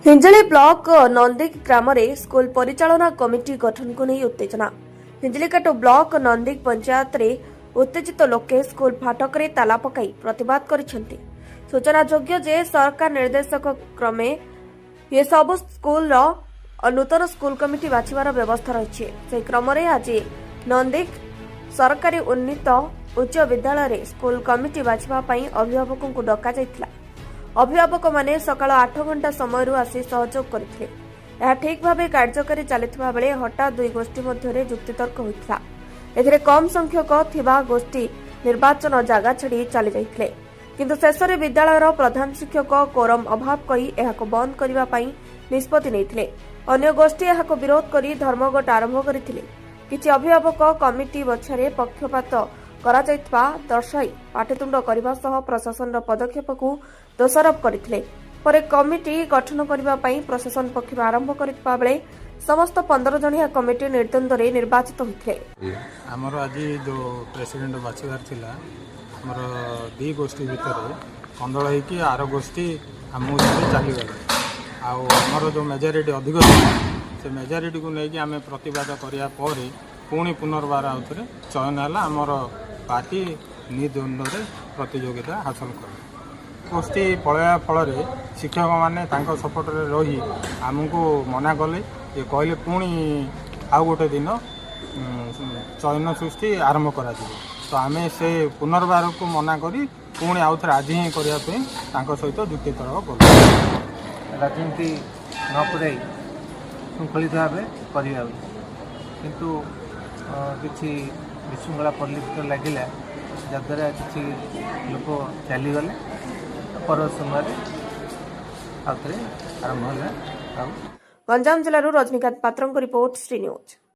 Hinjili block नंदिक ग्राम school परिचालना committee गठन को नहीं उत्तेजना। हिंजलिकाटो ब्लॉक नंदिक पंचायत रे उत्तेजित लोके स्कूल फाटक रे ताला पकाई प्रतिवाद करिसेंती। सूचनायोग्य जे सरकार निर्देशक क्रमे ये सब स्कूल नूतन स्कूल कमिटी बाछिबार व्यवस्था रही से क्रम आज नंदिक सरकारी उन्नीत उच्च विद्यालय रे स्कूल कमिटी बाछिबा पई अभिभावकों को डका जायतिला। अभिभावक माने सकाळ 8 घंटा समय आसी सहयोग करथिले। यह ठीक भाव कार्यकारी चलता बेले हठात दुई गोष्ठी मध्य जुक्तितर्क होता। एथिरे कम संख्यक थिबा गोष्ठी निर्वाचन जगह छाड़ी चली जाइथिले, किंतु शेष में विद्यालयर प्रधान शिक्षक कोरम अभाव कही एहाको बंद करबा पई निष्पत्ति नैथिले। अन्य गोष्ठी एहाको विरोध करी धर्मघट आरंभ करथिले। किछि अभिभावक कमिटी बछरे पक्षपात करा जायतबा दर्शाई पाटितुंड करबा सह प्रशासन पदक्षेप को दोषारोप करथिले। परे कमिटी गठन करबा पई प्रशासन पक्ष आरंभ करथिबा बेले समस्त 15 जणिया कमिटी निर्द्वंद्व रे निर्वाचित होइथिले। हमर आज जो प्रेसिडेंट बाछिबार थिला हमर दी गोष्ठी भितर कंदळ है कि आर गोष्ठी हमु चली गले आ हमर जो मेजॉरिटी अधिक से मेजॉरिटी को लेके आमे प्रतिवाद करिया परे पुणी पुनर्बार आउथरे चयन है आमर पार्टी निर्द्वंद्व प्रतियोगिता हासिल कर गोष्ठी पलया फल शिक्षक मैंने सपोर्ट रही आमको मना कले ये कहले पुणी आउ गोटे दिन चयन सृष्टि आरंभ करा तो आम से पुनर्बार को मना करी पुणी आउ थे आज ही करने सहित जुक्ति तर्क कर राजनीति न पुराई श्रृंखलित भाव करवा किंतु किसी विशृंखला परिलक्षित लगिला जद्वारा किसी लोक चलीगले पर समय आउे आरंभ है। गंजाम जिलूर रजनीकांत पात्र रिपोर्ट श्री न्यूज।